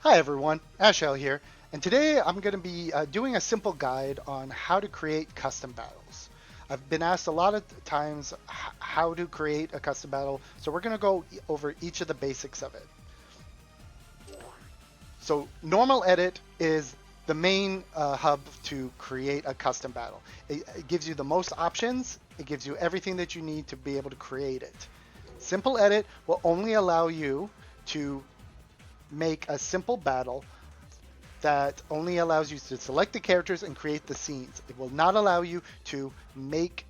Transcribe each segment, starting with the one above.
Hi everyone, Ashel here, and today I'm going to be doing a simple guide on how to create custom battles. I've been asked a lot of times how to create a custom battle, so we're going to go over each of the basics of it. So normal edit is the main hub to create a custom battle. It gives you the most options, it gives you everything that you need to be able to create it. Simple edit will only allow you to make a simple battle that only allows you to select the characters and create the scenes. It will not allow you to make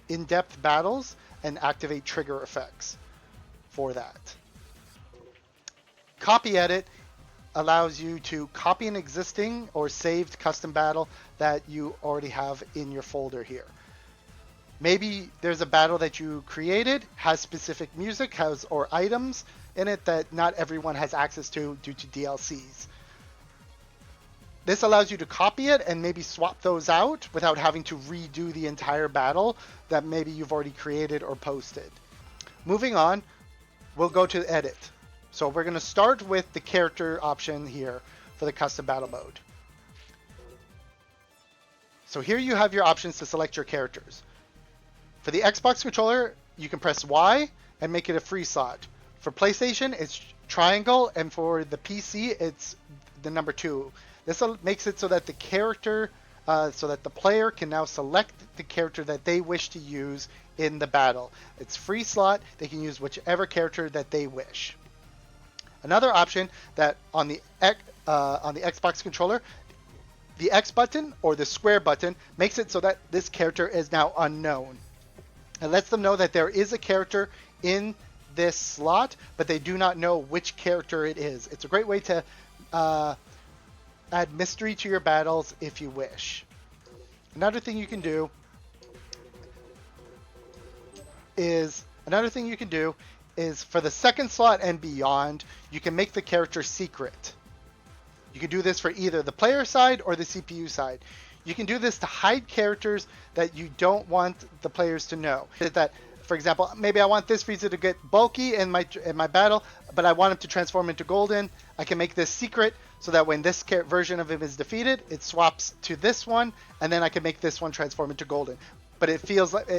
in-depth battles and activate trigger effects for that. Copy edit allows you to copy an existing or saved custom battle that you already have in your folder here. Maybe there's a battle that you created, has specific music, or items in it that not everyone has access to due to DLCs. This allows you to copy it and maybe swap those out without having to redo the entire battle that maybe you've already created or posted. Moving on, we'll go to edit. So we're going to start with the character option here for the custom battle mode. So here you have your options to select your characters. For the Xbox controller, you can press Y and make it a free slot. For PlayStation, it's triangle, and for the PC, it's the number 2. This makes it so that the player can now select the character that they wish to use in the battle. It's free slot. They can use whichever character that they wish. Another option that on the Xbox controller, the X button or the square button makes it so that this character is now unknown. It lets them know that there is a character in this slot, but they do not know which character it is. It's a great way to add mystery to your battles if you wish. Another thing you can do is for the second slot and beyond, you can make the character secret. You can do this for either the player side or the CPU side. You can do this to hide characters that you don't want the players to know. That, for example, maybe I want this Frieza to get bulky in my battle, but I want him to transform into golden. I can make this secret so that when this version of him is defeated, it swaps to this one, and then I can make this one transform into golden. But it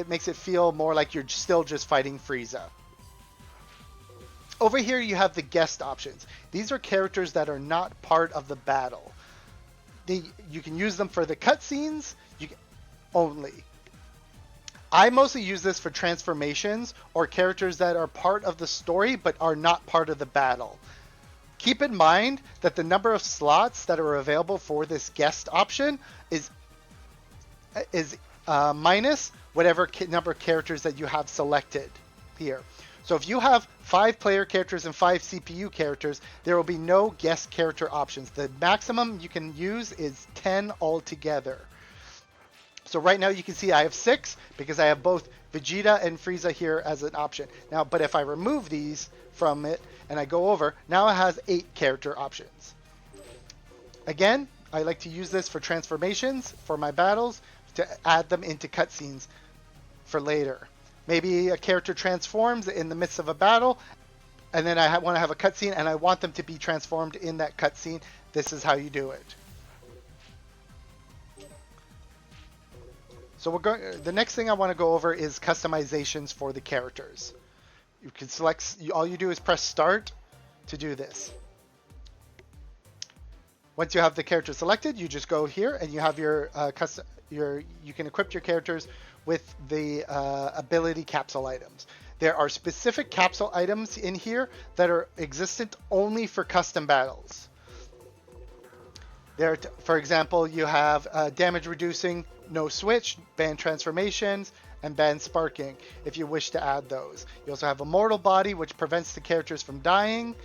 makes it feel more like you're still just fighting Frieza. Over here you have the guest options. These are characters that are not part of the battle. You can use them for the cutscenes only. I mostly use this for transformations or characters that are part of the story but are not part of the battle. Keep in mind that the number of slots that are available for this guest option is minus whatever number of characters that you have selected here. So if you have 5 player characters and 5 CPU characters, there will be no guest character options. The maximum you can use is 10 altogether. So right now you can see I have 6 because I have both Vegeta and Frieza here as an option. Now, but if I remove these from it and I go over, now it has 8 character options. Again, I like to use this for transformations for my battles to add them into cutscenes for later. Maybe a character transforms in the midst of a battle, and then I want to have a cutscene, and I want them to be transformed in that cutscene. This is how you do it. So the next thing I want to go over is customizations for the characters. You can select. All you do is press Start to do this. Once you have the character selected, you just go here, and you have you can equip your characters with the ability capsule items. There are specific capsule items in here that are existent only for custom battles. For example, you have damage reducing, no switch, band transformations, and band sparking if you wish to add those. You also have immortal body, which prevents the characters from dying,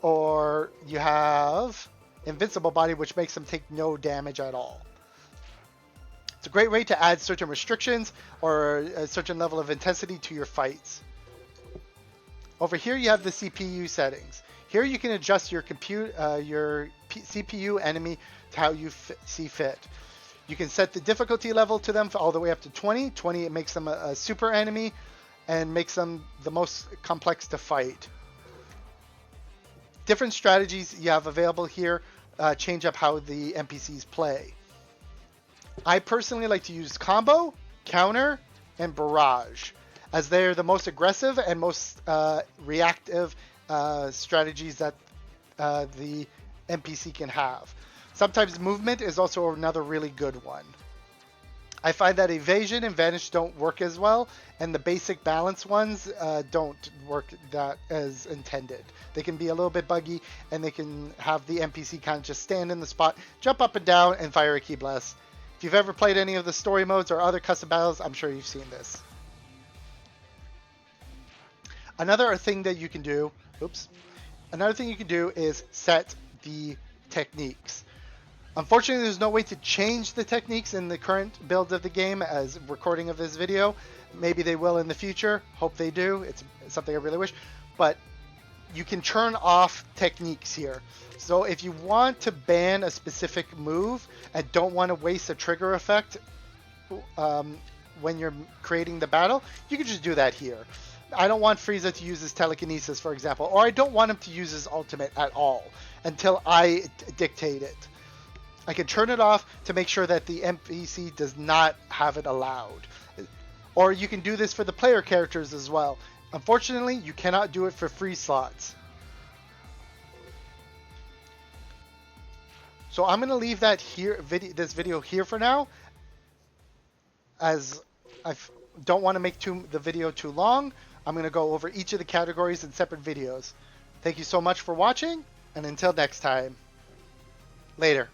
or you have invincible body, which makes them take no damage at all. It's a great way to add certain restrictions or a certain level of intensity to your fights. Over here you have the CPU settings. Here you can adjust your CPU enemy to how you see fit. You can set the difficulty level to them all the way up to 20. 20, it makes them a super enemy and makes them the most complex to fight. different strategies you have available here change up how the NPCs play. I personally like to use combo, counter, and barrage, as they're the most aggressive and most reactive strategies that the NPC can have. Sometimes movement is also another really good one. I find that evasion and vanish don't work as well, and the basic balance ones don't work that as intended. They can be a little bit buggy, and they can have the NPC kind of just stand in the spot, jump up and down, and fire a key blast. If you've ever played any of the story modes or other custom battles, I'm sure you've seen this. Another thing that you can do, is set the techniques. Unfortunately, there's no way to change the techniques in the current build of the game as recording of this video. Maybe they will in the future. Hope they do. It's something I really wish. But you can turn off techniques here. So if you want to ban a specific move and don't want to waste a trigger effect when you're creating the battle, you can just do that here. I don't want Frieza to use his telekinesis, for example, or I don't want him to use his ultimate at all until I dictate it. I can turn it off to make sure that the NPC does not have it allowed. Or you can do this for the player characters as well. Unfortunately, you cannot do it for free slots. So I'm going to leave that here, this video here for now, as I don't want to make the video too long. I'm going to go over each of the categories in separate videos. Thank you so much for watching, and until next time, later.